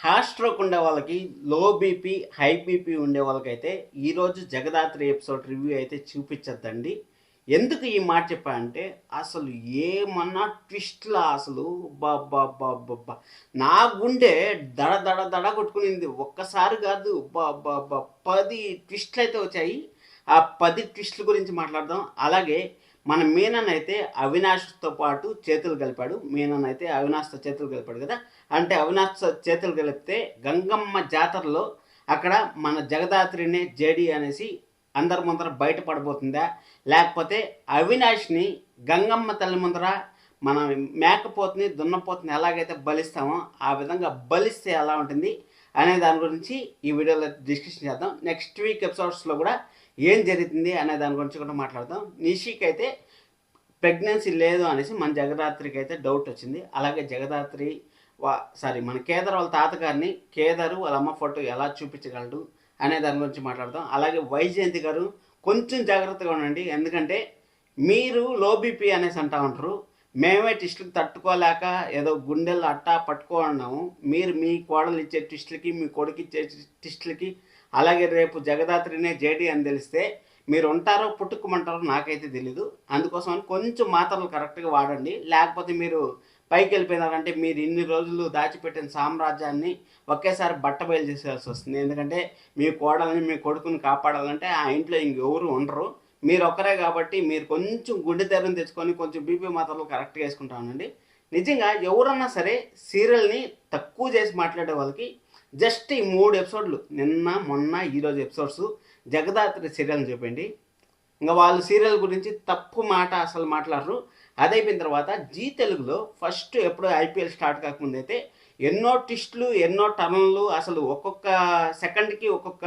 Heart stroke ఉండే వాళ్ళకి, low BP, high BP ఉండే వాళ్ళకైతే ఈరోజు జగదాత్రి ఎపిసోడ్ రివ్యూ అయితే చూపించద్దండి. ఎందుకు ఈ మాట చెప్పా అంటే అసలు ఏమన్నా ట్విస్ట్లా అసలు బాబ్బా నా గుండె దడ దడ దడ కొట్టుకునింది. ఒక్కసారి కాదు బాబ్బా 10 ట్విస్ట్లు అయితే వచ్చాయి. ఆ 10 ట్విస్ట్ల గురించి మాట్లాడదాం. అలాగే మన మీనన్ అయితే అవినాష్తో పాటు చేతులు కలిపాడు. మీనన్ అయితే అవినాష్తో చేతులు కలిపాడు కదా. అంటే అవినాష్ చేతులు కలిపితే గంగమ్మ జాతరలో అక్కడ మన జగదాత్రినే జేడి అనేసి అందరి ముందర బయటపడబోతుందా, లేకపోతే అవినాష్ని గంగమ్మ తల్లి ముందర మన మేకపోతుని దున్నపోతుని ఎలాగైతే బలిస్తామో ఆ విధంగా బలిస్తే ఎలా ఉంటుంది అనే దాని గురించి ఈ వీడియోలో డిస్కషన్ చేద్దాం. నెక్స్ట్ వీక్ ఎపిసోడ్స్లో కూడా ఏం జరుగుతుంది అనే దాని గురించి కూడా మాట్లాడదాం. నిషికి అయితే ప్రెగ్నెన్సీ లేదు అనేసి మన జగదాత్రికి అయితే డౌట్ వచ్చింది. అలాగే జగదాత్రి మన కేదార్ వాళ్ళ తాతగారిని కేదారు వాళ్ళ అమ్మ ఫోటో ఎలా చూపించగలడు అనే దాని గురించి మాట్లాడదాం. అలాగే వైజయంతి గారు కొంచెం జాగ్రత్తగా ఉండండి, ఎందుకంటే మీరు లో బీపీ అనేసి అంటా ఉంటారు. మేమే టిస్టులకు తట్టుకోలేక ఏదో గుండెల్లో అట్టా పట్టుకోన్నాము. మీరు మీ కోడలు ఇచ్చే టిస్టులకి, మీ కొడుకు ఇచ్చే టిస్టులకి, అలాగే రేపు జగదాత్రినే జేడి అని తెలిస్తే మీరు ఉంటారో పుట్టుకోమంటారో నాకైతే తెలీదు. అందుకోసం కొంచెం మాత్రలు కరెక్ట్గా వాడండి, లేకపోతే మీరు పైకి వెళ్ళిపోయినారంటే మీరు ఇన్ని రోజులు దాచిపెట్టిన సామ్రాజ్యాన్ని ఒకేసారి బట్టబయలు చేసేయాల్సి వస్తుంది. ఎందుకంటే మీ కోడల్ని, మీ కొడుకుని కాపాడాలంటే ఆ ఇంట్లో ఇంకెవరు ఉండరు, మీరు ఒక్కరే. కాబట్టి మీరు కొంచెం గుండె ధైర్యం తెచ్చుకొని కొంచెం బీపీ మాత్రలు కరెక్ట్గా వేసుకుంటా ఉండండి. నిజంగా ఎవరన్నా సరే సీరియల్ని తక్కువ చేసి మాట్లాడే వాళ్ళకి జస్ట్ ఈ 3 ఎపిసోడ్లు, నిన్న మొన్న ఈరోజు ఎపిసోడ్స్ జగదాత్రి సీరియల్ని చూపండి. ఇంకా వాళ్ళు సీరియల్ గురించి తప్పు మాట అసలు మాట్లాడరు. అదైపోయిన తర్వాత జీ తెలుగులో ఫస్ట్ ఎప్పుడు ఐపీఎల్ స్టార్ట్ కాకముందు అయితే ఎన్నో ట్విస్టులు, ఎన్నో టర్న్లు, అసలు ఒక్కొక్క సెకండ్కి ఒక్కొక్క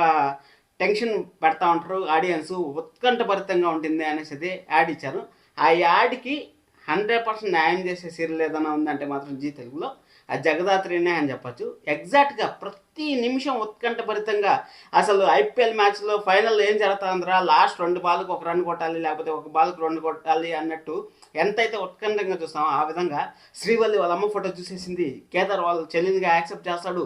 టెన్షన్ పెడతా ఉంటారు. ఆడియన్స్ ఉత్కంఠభరితంగా ఉంటుంది అనేసి అయితే యాడ్ ఇచ్చారు. ఆ యాడ్కి 100% న్యాయం చేసే సీరియల్ ఏదైనా ఉందంటే మాత్రం జీ తెలుగులో ఆ జగదాత్రినే అని చెప్పచ్చు. ఎగ్జాక్ట్గా ప్రతి నిమిషం ఉత్కంఠభరితంగా అసలు ఐపీఎల్ మ్యాచ్లో ఫైనల్ ఏం జరుగుతుందిరా, లాస్ట్ 2 బాల్కి 1 రన్ కొట్టాలి, లేకపోతే 1 బాల్కి 2 కొట్టాలి అన్నట్టు ఎంతైతే ఉత్కంఠంగా చూస్తామో ఆ విధంగా శ్రీవల్లి వాళ్ళ అమ్మ ఫోటో చూసేసింది, కేదార్ వాళ్ళ చెల్లినిగా యాక్సెప్ట్ చేస్తాడు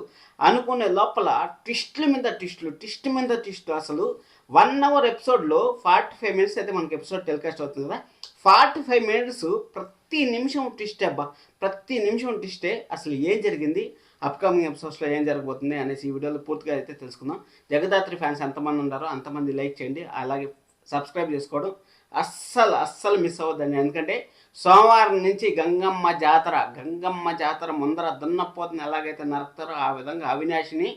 అనుకునే లోపల ట్విస్టుల మీద ట్విస్టులు, ట్విస్ట్ మీద ట్విస్ట్. అసలు 1 అవర్ ఎపిసోడ్లో 45 మినిట్స్ అయితే మనకి ఎపిసోడ్ టెలికాస్ట్ అవుతుంది కదా. 45 మినిట్స్ ప్రతి నిమిషం ట్విస్టే అబ్బా, ప్రతి నిమిషం ట్విస్టే. అసలు ఏం జరిగింది, అప్కమింగ్ ఎపిసోడ్స్లో ఏం జరగబోతుంది అనేసి ఈ వీడియోలో పూర్తిగా అయితే తెలుసుకుందాం. జగదాత్రి ఫ్యాన్స్ ఎంతమంది ఉన్నారో అంతమంది లైక్ చేయండి, అలాగే సబ్స్క్రైబ్ చేసుకోవడం అస్సలు మిస్ అవ్వద్దండి. ఎందుకంటే సోమవారం నుంచి గంగమ్మ జాతర ముందర దున్నపోతుని ఎలాగైతే నరుకుతారో ఆ విధంగా అవినాష్ని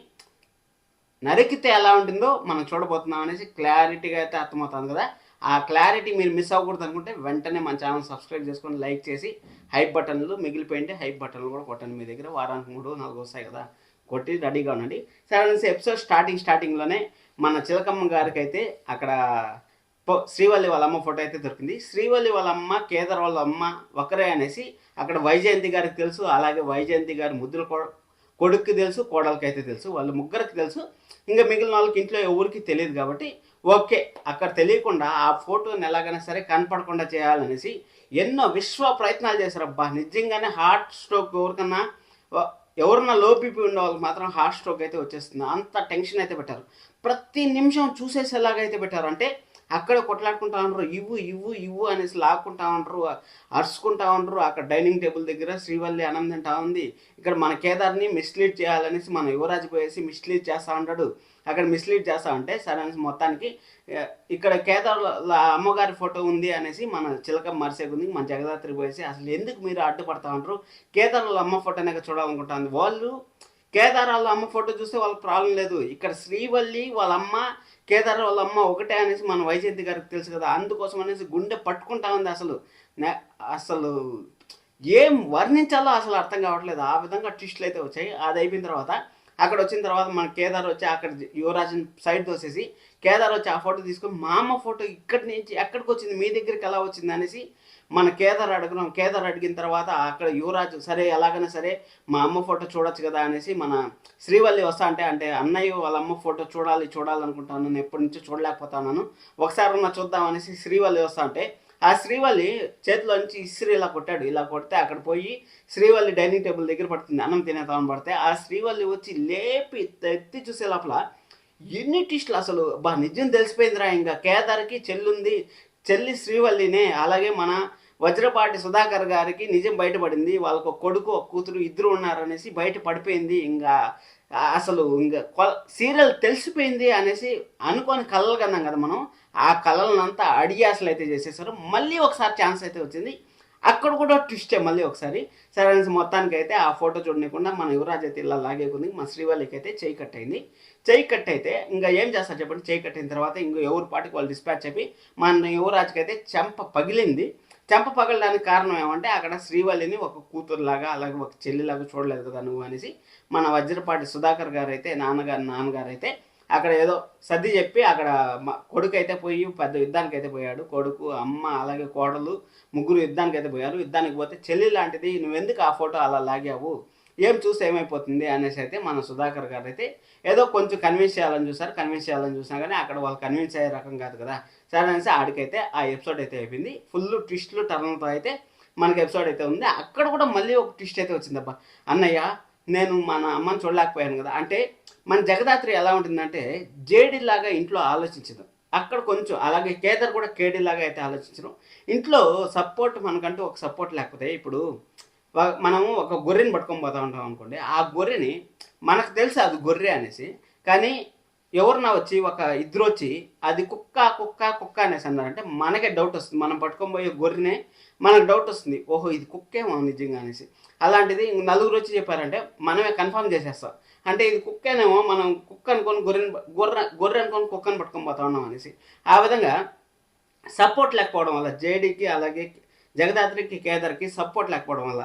నరికితే ఎలా ఉంటుందో మనం చూడబోతున్నాం అనేసి క్లారిటీగా అయితే అర్థమవుతుంది కదా. ఆ క్లారిటీ మీరు మిస్ అవ్వకూడదు అనుకుంటే వెంటనే మన ఛానల్ సబ్స్క్రైబ్ చేసుకొని లైక్ చేసి హైప్ బటన్లు మిగిలిపోయింటే హైప్ బటన్లు కూడా కొట్టండి. మీ దగ్గర వారానికి 3-4 వస్తాయి కదా, కొట్టి రెడీగా ఉండండి. సరే, ఎపిసోడ్ స్టార్టింగ్లోనే మన చిలకమ్మ గారికి అయితే అక్కడ శ్రీవల్లి వాళ్ళ అమ్మ ఫోటో అయితే దొరికింది. శ్రీవల్లి వాళ్ళ అమ్మ, కేదార్ వాళ్ళ అమ్మ ఒకరే అనేసి అక్కడ వైజయంతి గారికి తెలుసు. అలాగే వైజయంతి గారి ముద్దుల కొడుక్కి తెలుసు, కోడలకి అయితే తెలుసు, వాళ్ళు ముగ్గురికి తెలుసు. ఇంకా మిగిలిన వాళ్ళకి ఇంట్లో ఎవరికి తెలియదు. కాబట్టి ఓకే, అక్కడ తెలియకుండా ఆ ఫోటోని ఎలాగైనా సరే కనపడకుండా చేయాలనేసి ఎన్నో విశ్వ ప్రయత్నాలు చేశారు. అబ్బా నిజంగానే హార్ట్ స్ట్రోక్ ఎవరన్నా లో బీపీ ఉండే వాళ్ళకి మాత్రం హార్ట్ స్ట్రోక్ అయితే వచ్చేస్తుంది. అంత టెన్షన్ అయితే పెట్టారు. ప్రతి నిమిషం చూసేసేలాగైతే పెట్టారు. అంటే అక్కడ కొట్లాడుకుంటా ఉండరు, ఇవ్వు అనేసి లాక్కుంటా ఉండరు, అరుచుకుంటా ఉండరు. అక్కడ డైనింగ్ టేబుల్ దగ్గర శ్రీవల్లి అన్నం తింటా ఉంది. ఇక్కడ మన కేదార్ని మిస్లీడ్ చేయాలనేసి మన యువరాజు పోయేసి మిస్లీడ్ చేస్తూ ఉంటాడు. అక్కడ మిస్లీడ్ చేస్తూ ఉంటే సరే అనేసి మొత్తానికి ఇక్కడ కేదార్ అమ్మగారి ఫోటో ఉంది అనేసి మన చిలక మరిసేగుంది. మన జగదాత్రి పోయేసి అసలు ఎందుకు మీరు అడ్డుపడతా ఉంటారు, కేదార్ వాళ్ళ అమ్మ ఫోటోనే చూడాలనుకుంటుంది. వాళ్ళు కేదార్ వాళ్ళ అమ్మ ఫోటో చూస్తే వాళ్ళకి ప్రాబ్లం లేదు. ఇక్కడ శ్రీవల్లి వాళ్ళ అమ్మ, కేదార్ వాళ్ళ అమ్మ ఒకటే అనేసి మన వైజయంతి గారికి తెలుసు కదా. అందుకోసం అనేసి గుండె పట్టుకుంటా ఉంది. అసలు ఏం వర్ణించాలో అసలు అర్థం కావట్లేదు. ఆ విధంగా ట్విస్టులు అయితే వచ్చాయి. అది అయిపోయిన తర్వాత అక్కడ వచ్చిన తర్వాత మన కేదార్ వచ్చి అక్కడ యువరాజుని సైడ్ తోసేసి కేదార్ వచ్చి ఆ ఫోటో తీసుకొని మా అమ్మ ఫోటో ఇక్కడి నుంచి ఎక్కడికి వచ్చింది, మీ దగ్గరికి ఎలా వచ్చింది అనేసి మన కేదార్ అడుగున్నాం. కేదార్ అడిగిన తర్వాత అక్కడ యువరాజు సరే ఎలాగైనా సరే మా అమ్మ ఫోటో చూడొచ్చు కదా అనేసి మన శ్రీవల్లి వస్తా అంటే అన్నయ్య వాళ్ళ అమ్మ ఫోటో చూడాలనుకుంటాను, నేను ఎప్పటి నుంచో చూడలేకపోతున్నాను, ఒకసారి చూద్దాం అనేసి శ్రీవల్లి వస్తా అంటే ఆ శ్రీవల్లి చేతిలోంచి ఇస్త్రీ ఇలా కొట్టాడు. ఇలా కొడితే అక్కడ పోయి శ్రీవల్లి డైనింగ్ టేబుల్ దగ్గర పడుతుంది, అన్నం తినేద్దామని పడితే ఆ శ్రీవల్లి వచ్చి లేపి ఎత్తి చూసే లోపల ఎన్ని టిస్టులు అసలు నిజం తెలిసిపోయిందిరా. ఇంకా కేదార్కి చెల్లుంది, చెల్లి శ్రీవల్లినే. అలాగే మన వజ్రపాటి సుధాకర్ గారికి నిజం బయటపడింది, వాళ్ళకు ఒక కొడుకు ఒక కూతురు ఇద్దరు ఉన్నారనేసి బయట పడిపోయింది. ఇంకా అసలు ఇంకా సీరియల్ తెలిసిపోయింది అనేసి అనుకొని కలలు కన్నాం కదా మనం. ఆ కళలనంతా అడియాసలు అయితే చేసేసారు. మళ్ళీ ఒకసారి ఛాన్స్ అయితే వచ్చింది, అక్కడ కూడా ట్విస్టే మళ్ళీ ఒకసారి. సరే అనేసి మొత్తానికి అయితే ఆ ఫోటో చూడకుండా మన యువరాజ్ అయితే ఇలా లాగేకుంది. మన శ్రీవల్లికి అయితే చేయి కట్ అయింది. చేయి కట్ అయితే ఇంకా ఏం చేస్తారు చెప్పండి. చేయి కట్టిన తర్వాత ఇంకో ఎవరి పాటికి వాళ్ళు డిస్పాచ్ చెప్పి మన యువరాజ్కి అయితే చెంప పగిలింది. చెంప పగలడానికి కారణం ఏమంటే అక్కడ శ్రీవల్లిని ఒక కూతురులాగా అలాగే ఒక చెల్లిలాగా చూడలేదు కదా నువ్వు అనేసి మన వజ్రపాటి సుధాకర్ గారు అయితే నాన్నగారు అయితే అక్కడ ఏదో సర్ది చెప్పి అక్కడ కొడుకు అయితే పోయి పెద్ద యుద్ధానికి అయితే పోయాడు. కొడుకు, అమ్మ, అలాగే కోడలు ముగ్గురు యుద్ధానికి అయితే పోయారు. యుద్ధానికి పోతే చెల్లి లాంటిది నువ్వెందుకు ఆ ఫోటో అలా లాగావు, ఏం చూసి ఏమైపోతుంది అనేసి అయితే మన సుధాకర్ గారు అయితే ఏదో కొంచెం కన్విన్స్ చేయాలని చూసినా కానీ అక్కడ వాళ్ళు కన్విన్స్ అయ్యే రకం కాదు కదా. సరే అనేసి ఆడికైతే ఆ ఎపిసోడ్ అయితే అయిపోయింది. ఫుల్ ట్విస్ట్లు టర్న్లతో అయితే మనకి ఎపిసోడ్ అయితే ఉంది. అక్కడ కూడా మళ్ళీ ఒక ట్విస్ట్ అయితే వచ్చిందబ్బా. అన్నయ్య, నేను మన అమ్మని చూడలేకపోయాను కదా అంటే మన జగదాత్రి ఎలా ఉంటుందంటే జేడీలాగా ఇంట్లో ఆలోచించదు. అక్కడ కొంచెం అలాగే కేదార్ కూడా కేడీలాగా అయితే ఆలోచించడం. ఇంట్లో సపోర్ట్ మనకంటూ ఒక సపోర్ట్ లేకపోతే ఇప్పుడు మనము ఒక గొర్రెని పట్టుకొని పోతా ఉంటాం అనుకోండి. ఆ గొర్రెని మనకు తెలుసు అది గొర్రె అనేసి, కానీ ఎవరన్నా వచ్చి ఒక ఇద్దరు వచ్చి అది కుక్క కుక్క కుక్క అనేసి అన్నారంటే మనకే డౌట్ వస్తుంది. మనం పట్టుకొని పోయే గొర్రెనే మనకు డౌట్ వస్తుంది, ఓహో ఇది కుక్కేమో నిజంగా అనేసి. అలాంటిది నలుగురు వచ్చి చెప్పారంటే మనమే కన్ఫర్మ్ చేసేస్తాం, అంటే ఇది కుక్కేనేమో, మనం కుక్క అనుకొని గొర్రె అనుకొని కుక్కని పట్టుకొని పోతా ఉన్నాం అనేసి. ఆ విధంగా సపోర్ట్ లేకపోవడం వల్ల జేడీకి అలాగే జగదాత్రికి కేదార్కి సపోర్ట్ లేకపోవడం వల్ల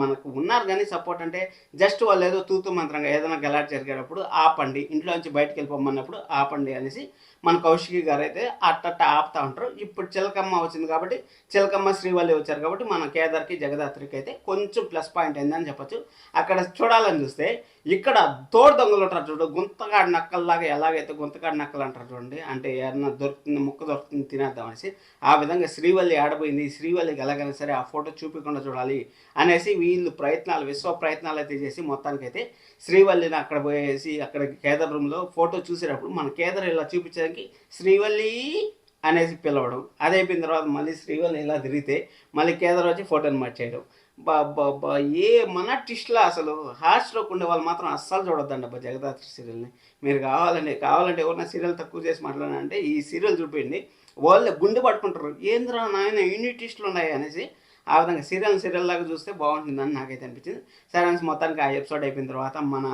మనకు ఉన్నారు కానీ సపోర్ట్ అంటే జస్ట్ వాళ్ళు ఏదో తూతు మంత్రంగా ఏదైనా గలాట్ జరిగేటప్పుడు ఆపండి, ఇంట్లో నుంచి బయటకు వెళ్ళిపోమన్నప్పుడు ఆపండి అనేసి మన కౌశికి గారు అయితే అట్ట ఆపుతూ ఉంటారు. ఇప్పుడు చిలకమ్మ వచ్చింది కాబట్టి, చిలకమ్మ శ్రీవల్లి వచ్చారు కాబట్టి మన కేదార్కి జగదాత్రికి అయితే కొంచెం ప్లస్ పాయింట్ అయిందని చెప్పచ్చు. అక్కడ చూడాలని చూస్తే ఇక్కడ తోడు దొంగలు ఉంటారు చూడు, గుంతకాడు నక్కల్లాగా ఎలాగైతే గుంతకాడు నక్కలు అంటారు చూడండి, అంటే ఏమన్నా దొరుకుతుంది ముక్క దొరుకుతుంది తినేద్దాం అనేసి ఆ విధంగా శ్రీవల్లి ఆడబోయింది. శ్రీవల్లికి ఎలాగైనా సరే ఆ ఫోటో చూపించకుండా చూడాలి అనేసి వీళ్ళు విశ్వ ప్రయత్నాలు అయితే చేసి మొత్తానికైతే శ్రీవల్లిని అక్కడ పోయేసి అక్కడ కేదార్ రూమ్లో ఫోటో చూసేటప్పుడు మన కేదార్ ఇలా చూపించడానికి శ్రీవల్లి అనేసి పిలవడం. అది అయిపోయిన తర్వాత మళ్ళీ శ్రీవల్లి ఇలా తిరిగితే మళ్ళీ కేదార్ వచ్చి ఫోటోని మార్చేయడం. బాబా ఏ మన ట్విస్ట్లా అసలు హార్ట్స్ట్రోక్ ఉండే వాళ్ళు మాత్రం అస్సలు చూడొద్దండి అబ్బా జగదాత్రి సీరియల్ని. మీరు కావాలంటే ఎవరైనా సీరియల్ తక్కువ చేసి మాట్లాడాలంటే ఈ సీరియల్ చూపించండి, వాళ్ళే గుండె పట్టుకుంటారు, ఏంద్రా నాయన ఇన్ని ట్విస్టులు ఉన్నాయి అనేసి. ఆ విధంగా సీరియల్ లాగా చూస్తే బాగుంటుందని నాకైతే అనిపించింది. సరే అనేసి మొత్తానికి ఆ ఎపిసోడ్ అయిపోయిన తర్వాత మన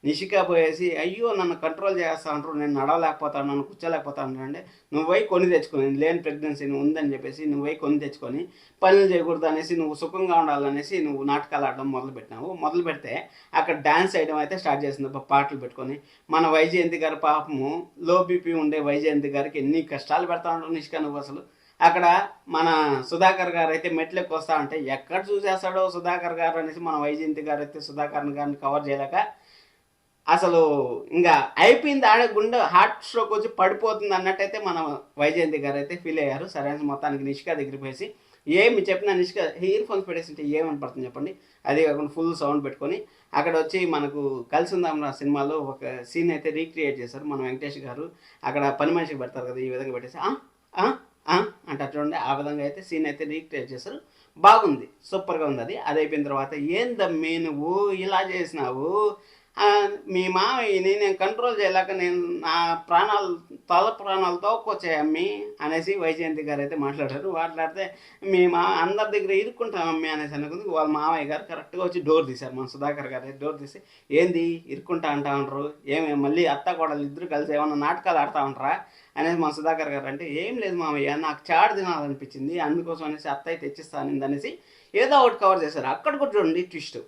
నిషిక పోయేసి అయ్యో నన్ను కంట్రోల్ చేస్తా అంటారు, నేను నడవలేకపోతాను, నన్ను కూర్చోలేకపోతాను అంటే నువ్వు కొని తెచ్చుకొని లేని ప్రెగ్నెన్సీ ఉందని చెప్పేసి నువ్వు కొని తెచ్చుకొని పనులు చేయకూడదు అనేసి నువ్వు సుఖంగా ఉండాలనేసి నువ్వు నాటకాలు ఆడడం మొదలు పెడితే అక్కడ డ్యాన్స్ వేయడం అయితే స్టార్ట్ చేసింది పాటలు పెట్టుకొని. మన వైజయంతి గారు పాపము లో బీపీ ఉండే వైజయంతి గారికి ఎన్ని కష్టాలు పెడతా ఉంటావు నిష్క నువ్వు అసలు. అక్కడ మన సుధాకర్ గారు అయితే మెట్లెక్కి వస్తా ఉంటే ఎక్కడ చూసేస్తాడో సుధాకర్ గారు అనేసి మన వైజయంతి గారు అయితే సుధాకర్ గారిని కవర్ చేయలేక అసలు ఇంకా అయిపోయింది, ఆడే గుండె హార్ట్ స్ట్రోక్ వచ్చి పడిపోతుంది అన్నట్టయితే మన వైజయంతి గారు అయితే ఫీల్ అయ్యారు. సరే అని మొత్తానికి నిష్క దగ్గరికి పోసి ఏమి చెప్పినా నిష్క ఇయర్ ఫోన్స్ పెట్టేసింటే ఏమని పడుతుంది చెప్పండి. అదే కాకుండా ఫుల్ సౌండ్ పెట్టుకొని అక్కడ వచ్చి మనకు కలిసి ఉందాం రా సినిమాలో ఒక సీన్ అయితే రీక్రియేట్ చేశారు మన వెంకటేష్ గారు. అక్కడ పని మనిషికి పెడతారు కదా, ఈ విధంగా పెట్టేసి అంటారు చూడండి, ఆ విధంగా అయితే సీన్ అయితే రీక్రియేట్ చేశారు. బాగుంది, సూపర్గా ఉంది. అది అయిపోయిన తర్వాత ఏందమ్మీ నువ్వు ఇలా చేసినావు, మీ మామయ్యని నేను కంట్రోల్ చేయలేక నేను నా తల ప్రాణాలు తోక్కొచ్చాయమ్మి అనేసి వైజయంతి గారు అయితే మాట్లాడితే మీ అందరి దగ్గర ఇరుక్కుంటామమ్మి అనేసి అనుకుంది. వాళ్ళ మామయ్య గారు కరెక్ట్గా వచ్చి డోర్ తీశారు. మన సుధాకర్ గారు అయితే డోర్ తీసి ఏంది ఇరుక్కుంటా అంటా ఉంటారు, ఏమి మళ్ళీ అత్త కోడలు ఇద్దరు కలిసి ఏమన్నా నాటకాలు ఆడుతూ ఉంటారా అనేది మన సుధాకర్ గారు అంటే ఏం లేదు మామయ్య, నాకు చాడు తినాలనిపించింది అందుకోసం అనేసి అత్తయ్య తెచ్చిస్తాను అనేసి ఏదో ఒకటి కవర్ చేశారు. అక్కడ కూడా చూడండి ట్విస్ట్,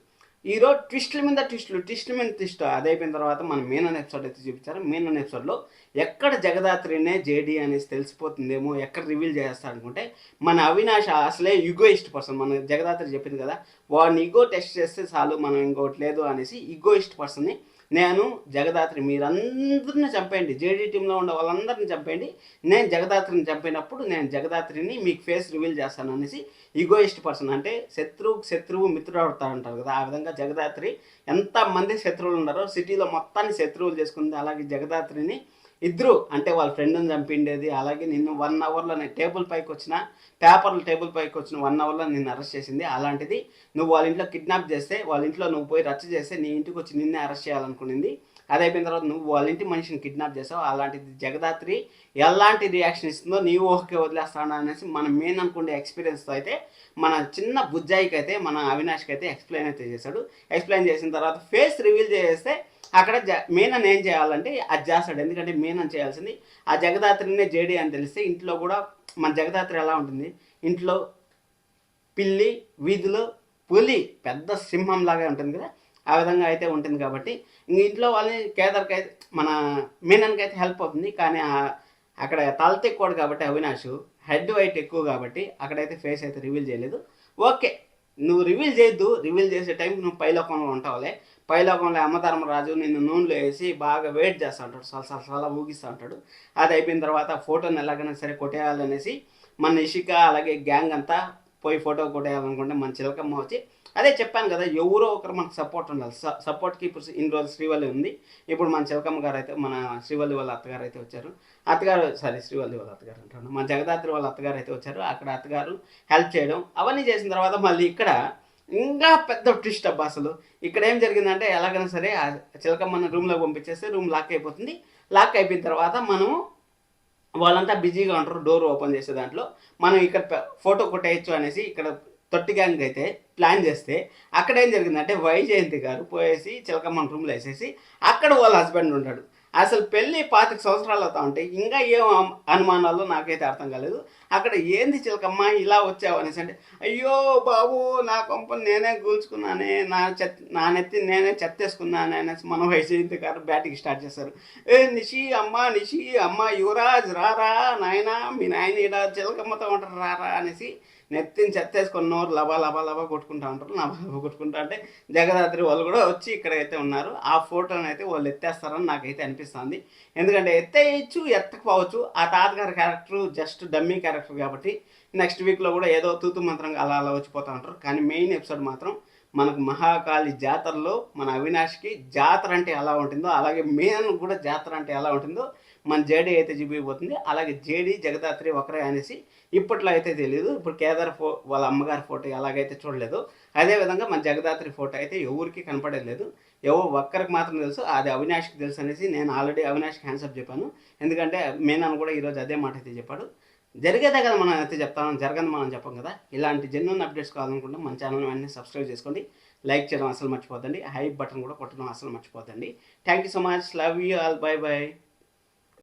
ఈరోజు ట్విస్టుల మీద ట్విస్ట్. అది అయిపోయిన తర్వాత మనం మెయిన్ ఎపిసోడ్ అయితే చూపించారు. మెయిన్ ఎపిసోడ్లో ఎక్కడ జగదాత్రినే జేడీ అనేసి తెలిసిపోతుందేమో, ఎక్కడ రివీల్ చేస్తారనుకుంటే మన అవినాష్ అసలే ఈగోయిస్ట్ పర్సన్. మన జగదాత్రి చెప్పింది కదా, వాడిని ఈగో టెస్ట్ చేస్తే చాలు మనం ఇంకోటి లేదు అనేసి ఈగోయిస్ట్ పర్సన్ని నేను జగదాత్రి మీరందరిని చంపేయండి, జేడీ టీంలో ఉండే వాళ్ళందరిని చంపేయండి, నేను జగదాత్రిని చంపినప్పుడు నేను జగదాత్రిని మీకు ఫేస్ రివీల్ చేస్తాను అనేసి ఈగోయిస్ట్ పర్సన్, అంటే శత్రువు మిత్రుడు అవుతారు అంటారు కదా, ఆ విధంగా జగదాత్రి ఎంతమంది శత్రువులు ఉన్నారో సిటీలో మొత్తాన్ని శత్రువులు చేసుకుంది. అలాగే జగదాత్రిని ఇద్దరు అంటే వాళ్ళ ఫ్రెండ్ని చంపిండేది, అలాగే నిన్ను 1 అవర్లోనే పేపర్లు టేబుల్ పైకి వచ్చిన 1 అవర్లో నిన్ను అరెస్ట్ చేసింది. అలాంటిది నువ్వు వాళ్ళ ఇంట్లో కిడ్నాప్ చేస్తే, వాళ్ళ ఇంట్లో నువ్వు పోయి రచ్చ చేస్తే నీ ఇంటికి వచ్చి నిన్నే అరెస్ట్ చేయాలనుకునింది. అది అయిపోయిన తర్వాత నువ్వు వాళ్ళ ఇంటి మనిషిని కిడ్నాప్ చేసావు. అలాంటిది జగదాత్రి ఎలాంటి రియాక్షన్ ఇస్తుందో నీవు ఓకే వదిలేస్తాను అనేసి మనం మెయిన్ అనుకునే ఎక్స్పీరియన్స్తో అయితే మన చిన్న బుజ్జాయికి అయితే మన అవినాష్కి అయితే ఎక్స్ప్లెయిన్ అయితే చేశాడు. ఎక్స్ప్లెయిన్ చేసిన తర్వాత ఫేస్ రివీల్ చేస్తే అక్కడ మీనన్ ఏం చేయాలంటే అది చేస్తాడు. ఎందుకంటే మీనన్ చేయాల్సింది ఆ జగదాత్రినే జేడి అని తెలిస్తే ఇంట్లో కూడా మన జగదాత్రి ఎలా ఉంటుంది, ఇంట్లో పిల్లి, వీధిలో పులి, పెద్ద సింహం లాగా ఉంటుంది కదా, ఆ విధంగా అయితే ఉంటుంది. కాబట్టి ఇంక ఇంట్లో వాళ్ళని కేదార్కి అయితే మన మీనన్కి అయితే హెల్ప్ అవుతుంది. కానీ అక్కడ తలత ఎక్కువ కాబట్టి అవినాష్ హెడ్ వైట్ ఎక్కువ కాబట్టి అక్కడైతే ఫేస్ అయితే రివీల్ చేయలేదు. ఓకే, నువ్వు రివీల్ చేయొద్దు, రివీల్ చేసే టైంకి నువ్వు పైలోకంలో ఉంటావులే. పైలోకంలో యమధర్మరాజు నిన్ను నూనెలో వేసి బాగా వెయిట్ చేస్తూ ఉంటాడు, చాలా ఊగిస్తూ ఉంటాడు. అది అయిపోయిన తర్వాత ఫోటోని ఎలాగైనా సరే కొట్టేయాలనేసి మన ఇషిక అలాగే గ్యాంగ్ అంతా పోయి ఫోటో కొట్టేయాలనుకుంటే మన చిలకమ్మ వచ్చి, అదే చెప్పాను కదా, ఎవరో ఒకరు మనకు సపోర్ట్ ఉండాలి. సపోర్ట్కి ఇప్పుడు ఇన్ని రోజులు శ్రీవల్లి ఉంది, ఇప్పుడు మన చిలకమ్మ గారు అయితే మన శ్రీవల్లి వాళ్ళ అత్తగారు అయితే వచ్చారు. శ్రీవల్లి వాళ్ళ అత్తగారు అంటాను, మన జగదాత్రి వాళ్ళ అత్తగారు అయితే వచ్చారు. అక్కడ అత్తగారు హెల్ప్ చేయడం అవన్నీ చేసిన తర్వాత మళ్ళీ ఇక్కడ ఇంకా పెద్ద ట్విస్ట్ అబ్బా. అసలు ఇక్కడ ఏం జరిగిందంటే ఎలాగైనా సరే ఆ చిలకమ్మని రూమ్లో పంపించేస్తే రూమ్ లాక్ అయిపోతుంది. లాక్ అయిపోయిన తర్వాత మనము వాళ్ళంతా బిజీగా ఉంటారు డోర్ ఓపెన్ చేసే దాంట్లో, మనం ఇక్కడ ఫోటో కొట్టేయచ్చు అనేసి ఇక్కడ తొట్టి గ్యాంగ్ అయితే ప్లాన్ చేస్తే అక్కడ ఏం జరిగిందంటే వైజయంతి గారు పోయేసి చిలకమ్మని రూమ్లో వేసేసి అక్కడ వాళ్ళ హస్బెండ్ ఉంటాడు. అసలు పెళ్ళి 25 సంవత్సరాలు అవుతా ఉంటాయి, ఇంకా ఏం అనుమానాలు నాకైతే అర్థం కాలేదు. అక్కడ ఏంది చిలకమ్మ ఇలా వచ్చావు అనేసి అంటే, అయ్యో బాబు నా కొంప నేనే కూల్చుకున్నానే, నా నెత్తి నేనే చెత్తేసుకున్నాను అనేసి మన వైజయంతి గారు బ్యాటింగ్ స్టార్ట్ చేశారు. నిషి అమ్మ యువరాజ్ రారా నాయన, మీ నాయన ఇలా చిలకమ్మతో ఉంటారు రారా అనేసి నెత్తిని చెత్తేసుకొని నోరు లబా కొట్టుకుంటా ఉంటారు. లబా కొట్టుకుంటా అంటే జగదాత్రి వాళ్ళు కూడా వచ్చి ఇక్కడైతే ఉన్నారు. ఆ ఫోటోని అయితే వాళ్ళు ఎత్తేస్తారని నాకైతే అనిపిస్తుంది. ఎందుకంటే ఎత్తేయచ్చు, ఎత్తకపోవచ్చు. ఆ తాతగారి క్యారెక్టర్ జస్ట్ డమ్మీ క్యారెక్టర్ కాబట్టి నెక్స్ట్ వీక్లో కూడా ఏదో తూతు మంత్రంగా అలా వచ్చిపోతూ ఉంటారు. కానీ మెయిన్ ఎపిసోడ్ మాత్రం మనకు మహాకాళి జాతరలో మన అవినాష్కి జాతర అంటే ఎలా ఉంటుందో, అలాగే మేనన్ కూడా జాతర అంటే ఎలా ఉంటుందో మన జేడీ అయితే చూపిపోతుంది. అలాగే జేడీ జగదాత్రి ఒకరే అనేసి ఇప్పట్లో అయితే తెలియదు. ఇప్పుడు కేదార్ వాళ్ళ అమ్మగారి ఫోటో ఎలాగైతే చూడలేదు, అదేవిధంగా మన జగదాత్రి ఫోటో అయితే ఎవరికి కనపడలేదు. ఒక్కరికి మాత్రం తెలుసు, అది అవినాష్కి తెలుసు అనేసి నేను ఆల్రెడీ అవినాష్కి హ్యాండ్సప్ చెప్పాను. ఎందుకంటే మేనన్ కూడా ఈరోజు అదే మాట అయితే చెప్పాడు. జరిగేదే కదా మనం అయితే చెప్తాను, జరగని మనం చెప్పం కదా. ఇలాంటి జెన్యూన్ అప్డేట్స్ కావాలనుకుంటే మన ఛానల్ వెంటనే సబ్స్క్రైబ్ చేసుకోండి, లైక్ చేయడం అసలు మర్చిపోద్దండి, హైప్ బటన్ కూడా కొట్టడం అసలు మర్చిపోద్దండి. Thank you so much, love you all, bye by.